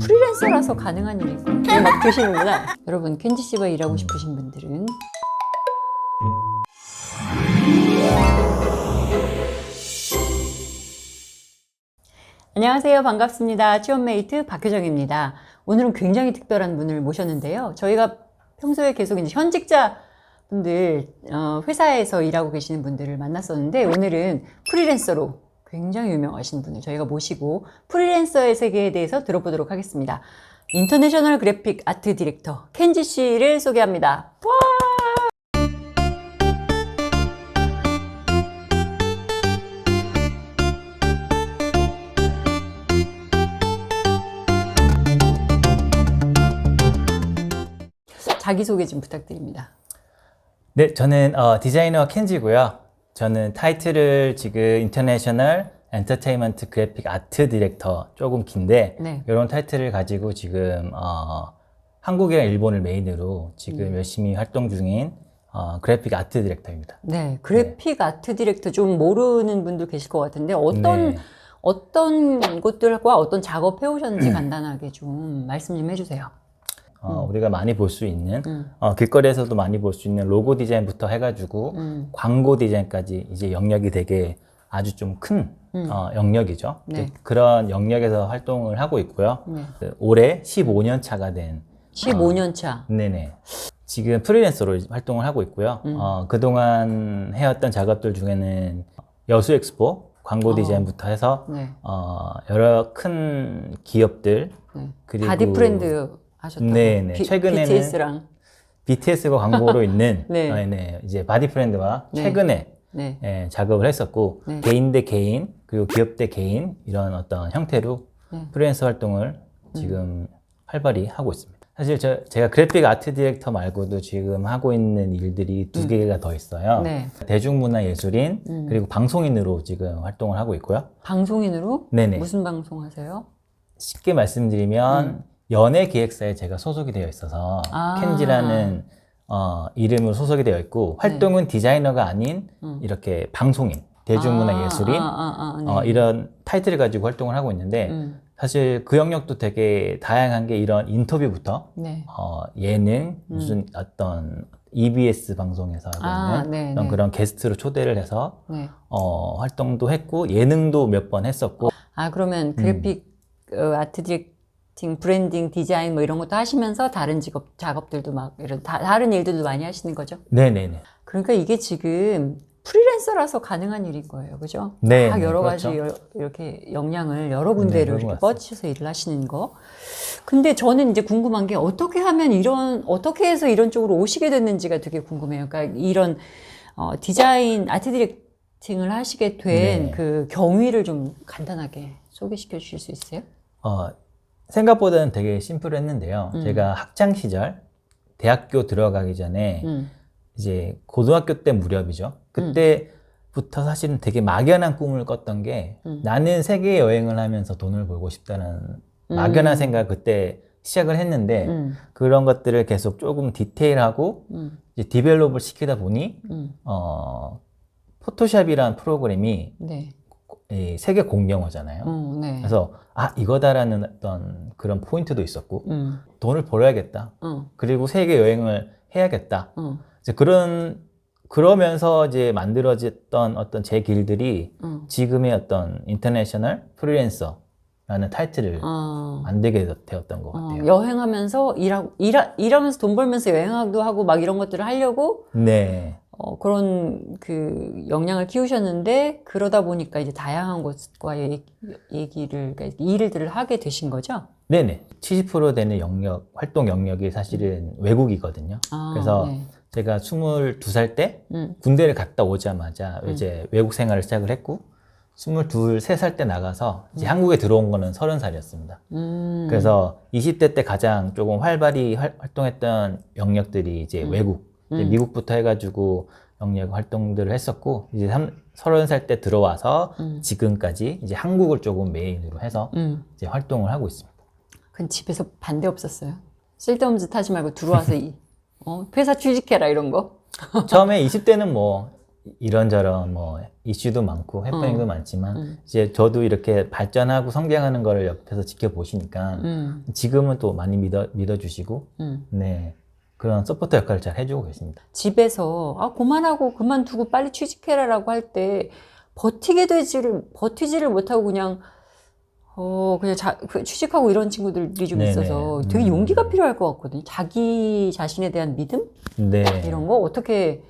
프리랜서라서 가능한 일이고 막 드시는구나. 여러분 켄지 씨와 일하고 싶으신 분들은 안녕하세요. 반갑습니다. 취업메이트 박효정입니다. 오늘은 굉장히 특별한 분을 모셨는데요. 저희가 평소에 계속 이제 현직자 분들, 회사에서 일하고 계시는 분들을 만났었는데 오늘은 프리랜서로 굉장히 유명하신 분을 저희가 모시고 프리랜서의 세계에 대해서 들어보도록 하겠습니다. 인터내셔널 그래픽 아트 디렉터 켄지 씨를 소개합니다. 와! 자기소개 좀 부탁드립니다. 네, 저는 디자이너 켄지고요. 저는 타이틀을 지금 인터내셔널 엔터테인먼트 그래픽 아트 디렉터, 조금 긴데 네. 이런 타이틀을 가지고 지금 한국이랑 일본을 메인으로 지금 열심히 활동 중인 그래픽 아트 디렉터입니다. 네, 그래픽 아트 디렉터 좀 모르는 분들 계실 것 같은데 네. 어떤 곳들과 어떤 작업 해오셨는지 간단하게 좀 말씀 좀 해주세요. 우리가 많이 볼 수 있는 길거리에서도 많이 볼 수 있는 로고 디자인부터 해가지고 광고 디자인까지 이제 영역이 되게 아주 좀 큰 영역이죠. 네. 그런 영역에서 활동을 하고 있고요. 네. 올해 15년 차가 된 15년 차. 네네. 지금 프리랜서로 활동을 하고 있고요. 그동안 해왔던 작업들 중에는 여수 엑스포 광고 디자인부터 해서 네. 여러 큰 기업들 네. 그리고 바디 프렌드 하셨다고. 네네. 최근에는 BTS랑. BTS가 광고로 있는 네. 네, 이제 바디 프렌드와 네. 최근에 네. 작업을 했었고 네. 개인 대 개인 그리고 기업 대 개인 이런 어떤 형태로 네. 프리랜서 활동을 지금 활발히 하고 있습니다. 사실 제가 그래픽 아트 디렉터 말고도 지금 하고 있는 일들이 두 개가 더 있어요. 네. 대중문화예술인 그리고 방송인으로 지금 활동을 하고 있고요. 방송인으로? 네네. 무슨 방송 하세요? 쉽게 말씀드리면 연예기획사에 제가 소속이 되어 있어서 켄지라는 이름으로 소속이 되어 있고 활동은 디자이너가 아닌 이렇게 방송인, 대중문화예술인 네. 이런 타이틀을 가지고 활동을 하고 있는데 사실 그 영역도 되게 다양한 게 이런 인터뷰부터 네. 예능, 무슨 어떤 EBS 방송에서 하고 있는 네, 어떤 네. 그런 게스트로 초대를 해서 네. 활동도 했고 예능도 몇 번 했었고 그러면 그래픽 아트 디렉팅, 브랜딩, 디자인 뭐 이런 것도 하시면서 다른 작업들도 막 이런 다른 일들도 많이 하시는 거죠? 네네네. 그러니까 이게 지금 프리랜서라서 가능한 일인 거예요. 그죠? 네, 다 여러 그렇죠. 가지 이렇게 역량을 여러 군데로 그런 것 이렇게 같습니다. 뻗치셔서 일을 하시는 거. 근데 저는 이제 궁금한 게 어떻게 하면 어떻게 해서 이런 쪽으로 오시게 됐는지가 되게 궁금해요. 그러니까 이런 디자인, 아트 디렉팅을 하시게 된 네. 그 경위를 좀 간단하게 소개시켜 주실 수 있어요? 생각보다는 되게 심플했는데요. 제가 학창 시절 대학교 들어가기 전에 이제 고등학교 때 무렵이죠. 그때부터 사실은 되게 막연한 꿈을 꿨던 게 나는 세계 여행을 하면서 돈을 벌고 싶다는 막연한 생각 그때 시작을 했는데 그런 것들을 계속 조금 디테일하고 이제 디벨롭을 시키다 보니 포토샵이라는 프로그램이 네. 이 세계 공용어잖아요. 네. 그래서 이거다라는 어떤 그런 포인트도 있었고 돈을 벌어야겠다. 그리고 세계 여행을 해야겠다. 이제 그러면서 이제 만들어졌던 어떤 제 길들이 지금의 어떤 인터내셔널 프리랜서라는 타이틀을 만들게 되었던 것 같아요. 여행하면서 일하면서 돈 벌면서 여행도 하고 막 이런 것들을 하려고 네. 그런 그 역량을 키우셨는데 그러다 보니까 이제 다양한 곳과 그러니까 일들을 하게 되신 거죠? 네네. 70% 되는 활동 영역이 사실은 외국이거든요. 그래서 네. 제가 22살 때 군대를 갔다 오자마자 이제 외국 생활을 시작을 했고 22, 3살 때 나가서 이제 한국에 들어온 거는 30살이었습니다. 그래서 20대 때 가장 조금 활발히 활동했던 영역들이 이제 외국, 이제 미국부터 해가지고 영역 활동들을 했었고 이제 30살 때 들어와서 지금까지 이제 한국을 조금 메인으로 해서 이제 활동을 하고 있습니다. 그건 집에서 반대 없었어요? 쓸데없는 짓 하지 말고 들어와서 회사 취직해라 이런 거? 처음에 20대는 뭐 이런저런 뭐 이슈도 많고 해프닝도 많지만 이제 저도 이렇게 발전하고 성장하는 거를 옆에서 지켜보시니까 지금은 또 많이 믿어주시고 네 그런 서포터 역할을 잘 해주고 계십니다. 집에서 아 그만하고 그만두고 빨리 취직해라라고 할 때 버티지를 못하고 그냥 취직하고 이런 친구들이 좀 네네. 있어서 되게 용기가 필요할 것 같거든요. 자기 자신에 대한 믿음 네. 이런 거 어떻게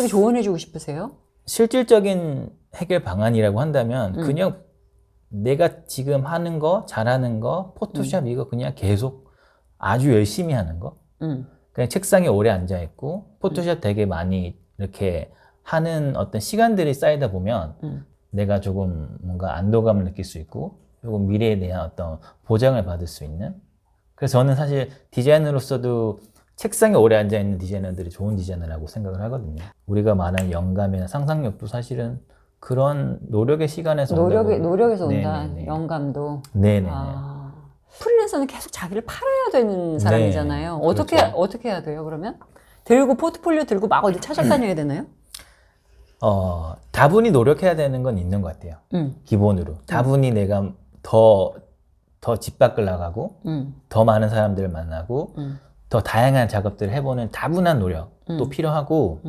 조언해주고 싶으세요? 실질적인 해결 방안이라고 한다면 그냥 내가 지금 하는 거 잘하는 거 포토샵 이거 그냥 계속 아주 열심히 하는 거 그냥 책상에 오래 앉아 있고 포토샵 되게 많이 이렇게 하는 어떤 시간들이 쌓이다 보면 내가 조금 뭔가 안도감을 느낄 수 있고 조금 미래에 대한 어떤 보장을 받을 수 있는 그래서 저는 사실 디자이너로서도 책상에 오래 앉아 있는 디자이너들이 좋은 디자이너라고 생각을 하거든요. 우리가 말하는 영감이나 상상력도 사실은 그런 노력의 시간에서 노력에서 네네네. 온다. 영감도. 네네네. 프리랜서는 계속 자기를 팔아야 되는 사람이잖아요. 그렇죠. 어떻게 해야 돼요, 그러면? 포트폴리오 들고 막 어디 찾아다녀야 되나요? 다분히 노력해야 되는 건 있는 것 같아요. 기본으로. 다분히 내가 더 집 밖을 나가고, 더 많은 사람들을 만나고, 더 다양한 작업들을 해보는 다분한 노력도 필요하고,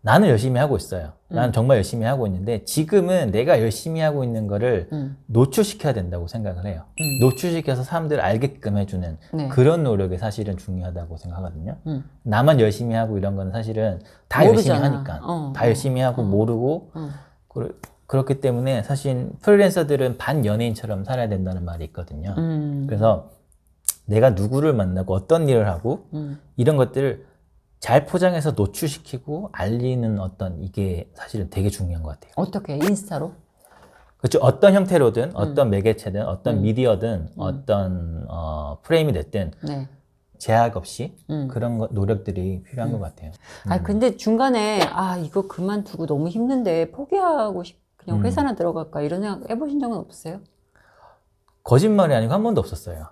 나는 열심히 하고 있어요. 나는 정말 열심히 하고 있는데, 지금은 내가 열심히 하고 있는 거를 노출시켜야 된다고 생각을 해요. 노출시켜서 사람들을 알게끔 해주는 네. 그런 노력이 사실은 중요하다고 생각하거든요. 나만 열심히 하고 이런 거는 사실은 다 모르잖아. 열심히 하니까. 다 열심히 하고 모르고, 그렇기 때문에 사실 프리랜서들은 반연예인처럼 살아야 된다는 말이 있거든요. 그래서 내가 누구를 만나고 어떤 일을 하고 이런 것들을 잘 포장해서 노출시키고 알리는 이게 사실은 되게 중요한 것 같아요. 어떻게? 인스타로? 그렇죠. 어떤 형태로든 어떤 매개체든 어떤 미디어든 어떤 프레임이 됐든 네. 제약 없이 그런 노력들이 필요한 것 같아요. 근데 중간에 이거 그만두고 너무 힘든데 포기하고 그냥 회사나 들어갈까 이런 생각 해보신 적은 없으세요? 거짓말이 아니고 한 번도 없었어요.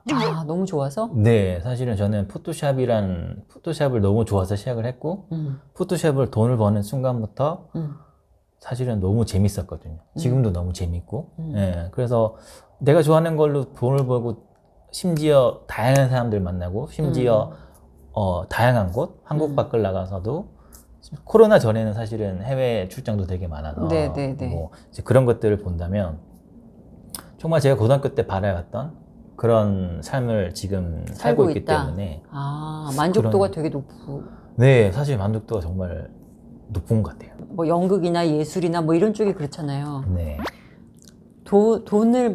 너무 좋아서? 네, 사실은 저는 포토샵을 너무 좋아서 시작을 했고, 포토샵을 돈을 버는 순간부터 사실은 너무 재밌었거든요. 지금도 너무 재밌고, 예, 그래서 내가 좋아하는 걸로 돈을 벌고, 심지어 다양한 사람들 만나고, 심지어 다양한 곳, 한국 밖을 나가서도 코로나 전에는 사실은 해외 출장도 되게 많아서 뭐 이제 그런 것들을 본다면 정말 제가 고등학교 때 바라봤던 그런 삶을 지금 살고 있기 때문에 만족도가 되게 높고 네, 사실 만족도가 정말 높은 것 같아요. 뭐 연극이나 예술이나 뭐 이런 쪽이 그렇잖아요. 네. 돈을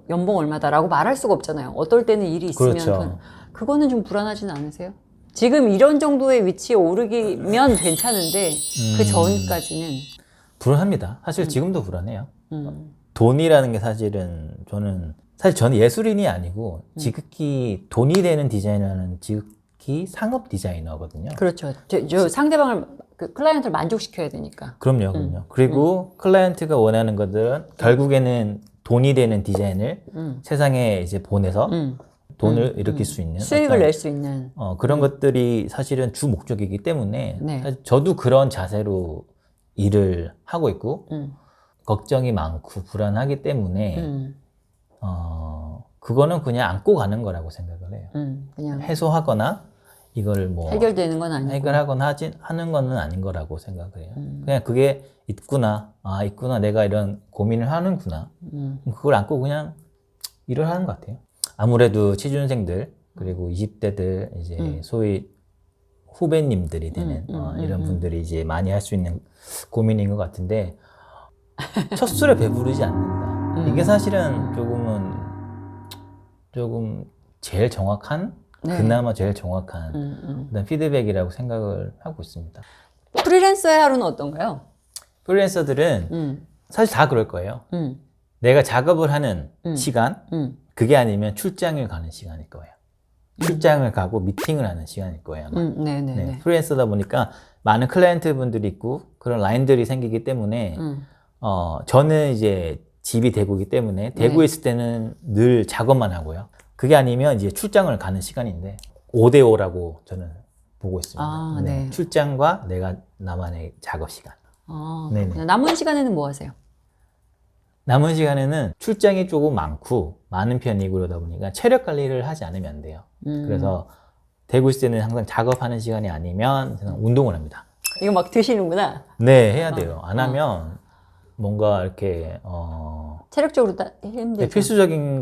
연봉 얼마다라고 말할 수가 없잖아요. 어떨 때는 일이 있으면 그렇죠. 그거는 좀 불안하지는 않으세요? 지금 이런 정도의 위치에 오르기면 괜찮은데 그 전까지는 불안합니다. 사실 지금도 불안해요. 돈이라는 게 사실은 저는 예술인이 아니고 지극히 돈이 되는 디자이너는 지극히 상업 디자이너거든요. 그렇죠. 저 상대방을 클라이언트를 만족시켜야 되니까. 그럼요. 그리고 클라이언트가 원하는 것들은 결국에는 돈이 되는 디자인을 세상에 이제 보내서 돈을 일으킬 수 있는 수익을 낼 수 있는 그런 것들이 사실은 주 목적이기 때문에 네. 사실 저도 그런 자세로 일을 하고 있고 걱정이 많고 불안하기 때문에 그거는 그냥 안고 가는 거라고 생각을 해요. 그냥 해소하거나 이걸 뭐 해결되는 건 아니고 해결하거나 하는 거는 아닌 거라고 생각을 해요. 그냥 그게 있구나. 있구나. 내가 이런 고민을 하는구나. 그걸 안고 그냥 일을 하는 것 같아요. 아무래도 취준생들 그리고 20대들 이제 소위 후배님들이 되는 이런 분들이 이제 많이 할 수 있는 고민인 것 같은데 첫 술에 배부르지 않는다. 이게 사실은 조금 제일 정확한 그나마 제일 정확한 그런 피드백이라고 생각을 하고 있습니다. 프리랜서의 하루는 어떤가요? 프리랜서들은 사실 다 그럴 거예요. 내가 작업을 하는 시간 그게 아니면 출장을 가는 시간일 거예요. 출장을 가고 미팅을 하는 시간일 거예요. 아마. 네, 프리랜서다 보니까 많은 클라이언트 분들이 있고 그런 라인들이 생기기 때문에 저는 이제 집이 대구이기 때문에 대구에 있을 때는 늘 작업만 하고요. 그게 아니면 이제 출장을 가는 시간인데 5대5라고 저는 보고 있습니다. 네. 출장과 나만의 작업 시간. 네네. 그렇구나. 남은 시간에는 뭐 하세요? 남은 시간에는 출장이 조금 많은 편이고 그러다 보니까 체력 관리를 하지 않으면 안 돼요. 그래서 되고 있을 때는 항상 작업하는 시간이 아니면 그냥 운동을 합니다. 이거 막 드시는구나. 네, 해야 돼요. 안 하면 뭔가 이렇게 체력적으로 네, 힘들죠. 필수적인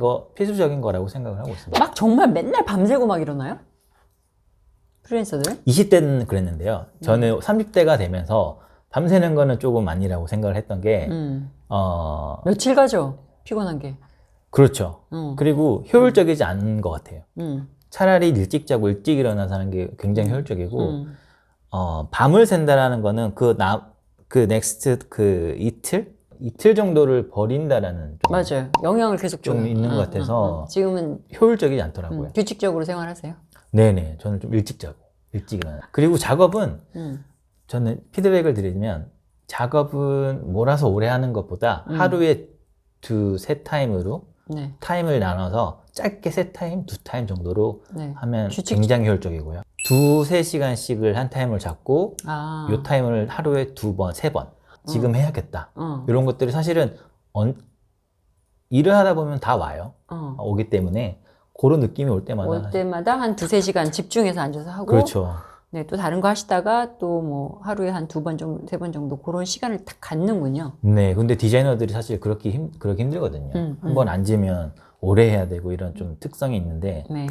거라고 생각을 하고 있습니다. 막 정말 맨날 밤새고 막 이러나요? 프리랜서들? 20대는 그랬는데요. 저는 30대가 되면서 밤새는 거는 조금 아니라고 생각을 했던 게 며칠 가죠? 피곤한 게. 그렇죠. 그리고 효율적이지 않은 것 같아요. 차라리 일찍 자고 일찍 일어나서 하는 게 굉장히 효율적이고 밤을 샌다라는 거는 그 이틀 정도를 버린다라는 좀 맞아요. 영향을 계속 줘요. 있는 것 같아서 지금은 효율적이지 않더라고요. 규칙적으로 생활하세요? 네네. 저는 좀 일찍 자고 일찍 일어나. 그리고 작업은 저는 피드백을 드리면 작업은 몰아서 오래 하는 것보다 하루에 2-3 타임으로 네. 타임을 나눠서 짧게 3타임, 2타임 정도로 네. 하면 규칙- 굉장히 효율적이고요. 2-3시간씩을 한 타임을 잡고 요 타임을 하루에 2번, 3번 지금 해야겠다. 이런 것들이 사실은 일을 하다 보면 다 와요. 오기 때문에 그런 느낌이 올 때마다 한 2-3시간 집중해서 앉아서 하고 그렇죠. 네, 또 다른 거 하시다가 또 뭐 하루에 한 2번 정도, 3번 정도 그런 시간을 딱 갖는군요. 네, 근데 디자이너들이 사실 그렇게 힘들거든요. 한 번 앉으면 오래 해야 되고 이런 좀 특성이 있는데 네.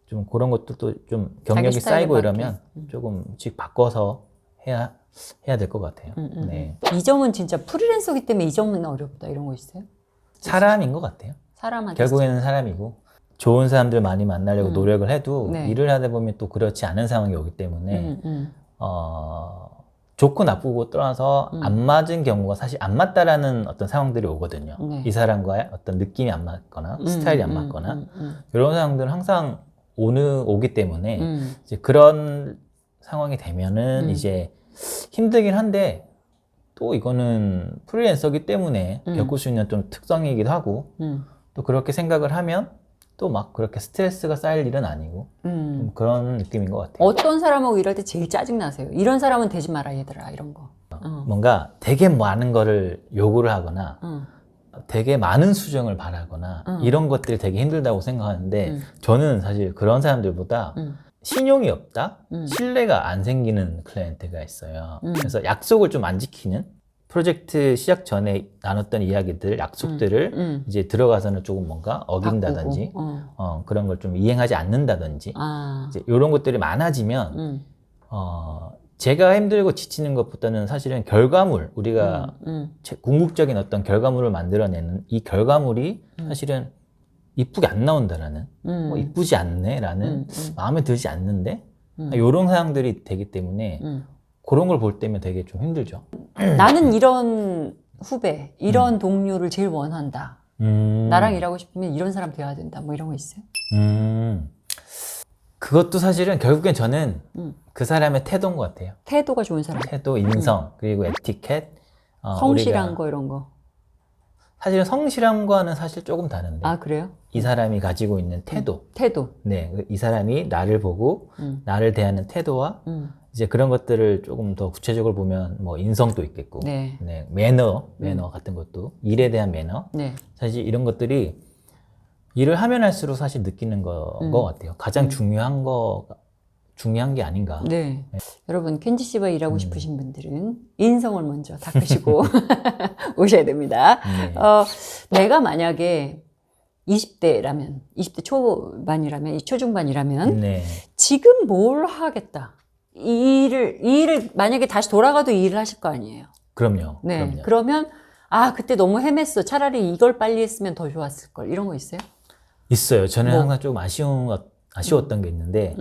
좀 그런 것도 좀 자기 경력이 스타일에 쌓이고 맞게. 이러면 조금씩 바꿔서 해야 될 것 같아요. 네. 이 점은 진짜 프리랜서기 때문에 이 점은 어렵다 이런 거 있어요? 사람인 것 같아요. 사람한테 결국에는 사람이고 좋은 사람들 많이 만나려고 노력을 해도 네. 일을 하다 보면 또 그렇지 않은 상황이 오기 때문에 좋고 나쁘고 떠나서 안 맞은 경우가 사실 안 맞다라는 어떤 상황들이 오거든요. 네. 이 사람과의 어떤 느낌이 안 맞거나 스타일이 안 맞거나 이런 상황들은 항상 오기 때문에 이제 그런 상황이 되면은 이제 힘들긴 한데 또 이거는 프리랜서기 때문에 겪을 수 있는 좀 특성이기도 하고 또 그렇게 생각을 하면 또 막 그렇게 스트레스가 쌓일 일은 아니고 좀 그런 느낌인 것 같아요. 어떤 사람하고 일할 때 제일 짜증나세요? 이런 사람은 되지 마라 얘들아 이런 거. 뭔가 되게 많은 거를 요구를 하거나 되게 많은 수정을 바라거나 이런 것들이 되게 힘들다고 생각하는데 저는 사실 그런 사람들보다 신용이 없다? 신뢰가 안 생기는 클라이언트가 있어요. 그래서 약속을 좀 안 지키는 프로젝트 시작 전에 나눴던 이야기들, 약속들을 이제 들어가서는 조금 뭔가 어긴다든지 그런 걸 좀 이행하지 않는다든지 이제 이런 것들이 많아지면 제가 힘들고 지치는 것보다는 사실은 결과물, 우리가 궁극적인 어떤 결과물을 만들어내는 이 결과물이 사실은 이쁘게 안 나온다라는 이쁘지 않네라는 마음에 들지 않는데 이런 상황들이 되기 때문에 그런 걸 볼 때면 되게 좀 힘들죠. 나는 이런 후배, 이런 동료를 제일 원한다. 나랑 일하고 싶으면 이런 사람 돼야 된다. 뭐 이런 거 있어요? 그것도 사실은 결국엔 저는 그 사람의 태도인 것 같아요. 태도가 좋은 사람. 태도, 인성, 그리고 에티켓. 성실한 우리가 거 이런 거. 사실은 성실함과는 사실 조금 다른데 아 그래요? 이 사람이 가지고 있는 태도. 태도. 네, 이 사람이 나를 보고 나를 대하는 태도와 이제 그런 것들을 조금 더 구체적으로 보면 뭐 인성도 있겠고, 네. 네, 매너 같은 것도 일에 대한 매너. 네. 사실 이런 것들이 일을 하면 할수록 사실 느끼는 것 같아요. 가장 중요한 게 아닌가. 네. 여러분 켄지 씨와 일하고 싶으신 분들은 인성을 먼저 닦으시고 오셔야 됩니다. 네. 내가 만약에 20대라면, 20대 초반이라면, 초중반이라면 네. 지금 뭘 하겠다. 이 일을 만약에 다시 돌아가도 이 일을 하실 거 아니에요. 그럼요. 네. 그럼요. 그러면 그때 너무 헤맸어. 차라리 이걸 빨리 했으면 더 좋았을 걸. 이런 거 있어요? 있어요. 저는 뭐? 항상 조금 아쉬웠던 게 있는데,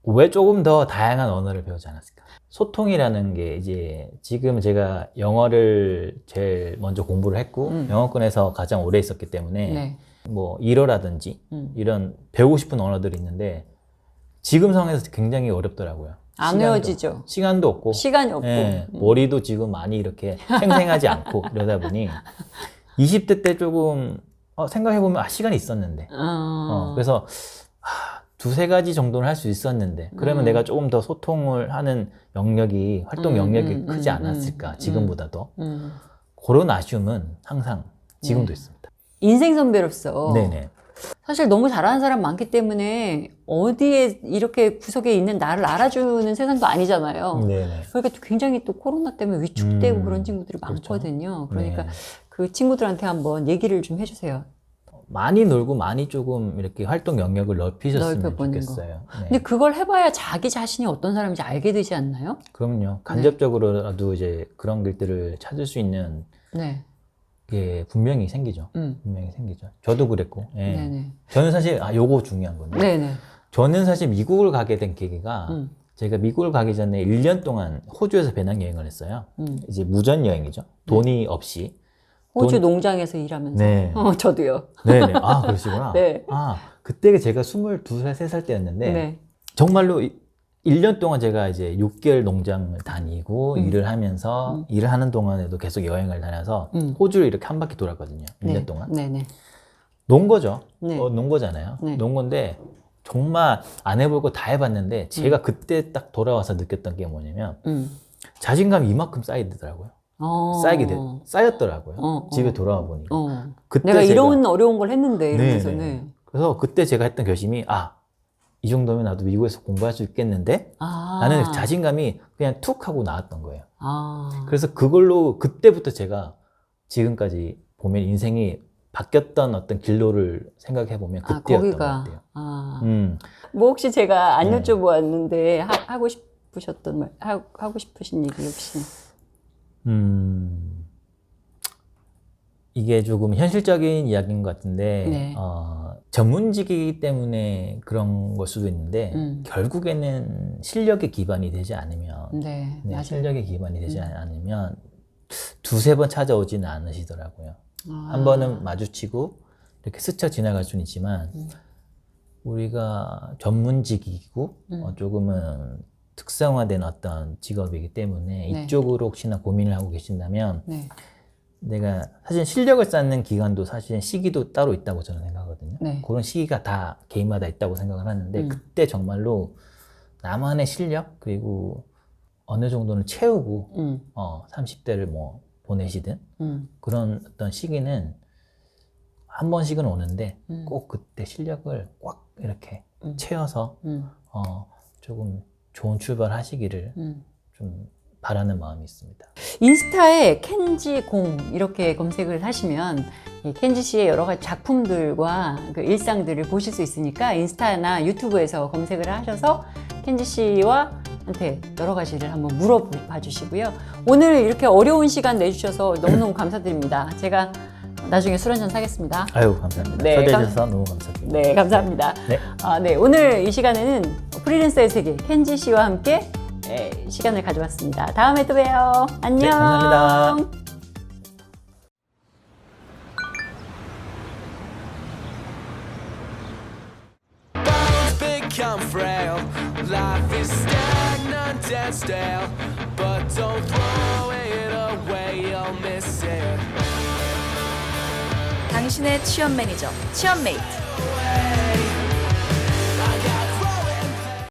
왜 조금 더 다양한 언어를 배우지 않았을까? 소통이라는 게 이제 지금 제가 영어를 제일 먼저 공부를 했고, 영어권에서 가장 오래 있었기 때문에, 네. 뭐, 일어라든지 이런 배우고 싶은 언어들이 있는데, 지금 상황에서 굉장히 어렵더라고요. 안 외워지죠. 시간도 없고, 시간이 없고. 예, 머리도 지금 많이 이렇게 생생하지 않고 이러다 보니 20대 때 조금 생각해보면 시간이 있었는데 그래서 두세 가지 정도는 할 수 있었는데 그러면 내가 조금 더 소통을 하는 영역이 활동 영역이 크지 않았을까 지금보다도 그런 아쉬움은 항상 지금도 있습니다. 인생 선배로서 네네. 사실 너무 잘하는 사람 많기 때문에 어디에 이렇게 구석에 있는 나를 알아주는 세상도 아니잖아요. 네네. 그러니까 굉장히 또 코로나 때문에 위축되고 그런 친구들이 많거든요. 그러니까 네. 그 친구들한테 한번 얘기를 좀 해주세요. 많이 놀고 많이 조금 이렇게 활동 영역을 넓히셨으면 넓혀보는 좋겠어요. 네. 근데 그걸 해봐야 자기 자신이 어떤 사람인지 알게 되지 않나요? 그럼요. 간접적으로라도 이제 그런 길들을 찾을 수 있는 네. 게 분명히 생기죠. 분명히 생기죠. 저도 그랬고. 예. 네네. 저는 사실 요거 중요한 건데. 네네. 저는 사실 미국을 가게 된 계기가 제가 미국을 가기 전에 1년 동안 호주에서 배낭여행을 했어요. 이제 무전 여행이죠. 돈이 없이. 호주 농장에서 일하면서. 네. 저도요. 네네. 아, 그러시구나. 네. 그때가 제가 22살, 3살 때였는데 네. 정말로 1년 동안 제가 이제 6개월 농장을 다니고 일을 하면서 일을 하는 동안에도 계속 여행을 다녀서 호주를 이렇게 한 바퀴 돌았거든요. 1년 네. 동안. 네네. 논 거죠. 네. 논 거잖아요. 네. 논 건데 정말 안 해볼 거 다 해봤는데 제가 그때 딱 돌아와서 느꼈던 게 뭐냐면 자신감이 이만큼 쌓이더라고요. 쌓였더라고요. 집에 돌아와 보니까. 그때 내가 제가- 이런 어려운 걸 했는데 이러면서 네네. 네. 그래서 그때 제가 했던 결심이 이 정도면 나도 미국에서 공부할 수 있겠는데 라는 자신감이 그냥 툭 하고 나왔던 거예요. 그래서 그걸로 그때부터 제가 지금까지 보면 인생이 바뀌었던 어떤 길로를 생각해 보면 그때였던 것 같아요. 뭐 혹시 제가 안 네. 여쭤보았는데 하고 싶으셨던 말, 하고 싶으신 얘기 혹시? 이게 조금 현실적인 이야기인 것 같은데 네. 전문직이기 때문에 그런 걸 수도 있는데 결국에는 실력에 기반이 되지 않으면 네, 맞아요. 실력에 기반이 되지 않으면 두세 번 찾아오지는 않으시더라고요. 한 번은 마주치고 이렇게 스쳐 지나갈 수는 있지만 우리가 전문직이고 조금은 특성화된 어떤 직업이기 때문에 네. 이쪽으로 혹시나 고민을 하고 계신다면 네. 내가 사실 실력을 쌓는 기간도 사실 시기도 따로 있다고 저는 생각하거든요. 네. 그런 시기가 다 개인마다 있다고 생각을 하는데 그때 정말로 나만의 실력 그리고 어느 정도는 채우고 30대를 뭐 보내시든 그런 어떤 시기는 한 번씩은 오는데 꼭 그때 실력을 꽉 이렇게 채워서 조금 좋은 출발 하시기를 좀 바라는 마음이 있습니다. 인스타에 켄지공 이렇게 검색을 하시면 이 켄지 씨의 여러 가지 작품들과 그 일상들을 보실 수 있으니까 인스타나 유튜브에서 검색을 하셔서 켄지 씨와 한테 여러 가지를 한번 물어봐 주시고요. 오늘 이렇게 어려운 시간 내주셔서 너무너무 감사드립니다. 제가 나중에 술 한잔 사겠습니다. 아유, 감사합니다. 네, 초대해 주셔서 너무 감사드립니다. 네, 감사합니다. 네. 네, 오늘 이 시간에는 프리랜서의 세계 켄지 씨와 함께 시간을 가져왔습니다. 다음에 또 봬요. 안녕. 네, 감사합니다. Become frail. Life is stagnant and stale, but don't throw it away, you'll miss it. 당신의 취업 매니저, 취업메이트.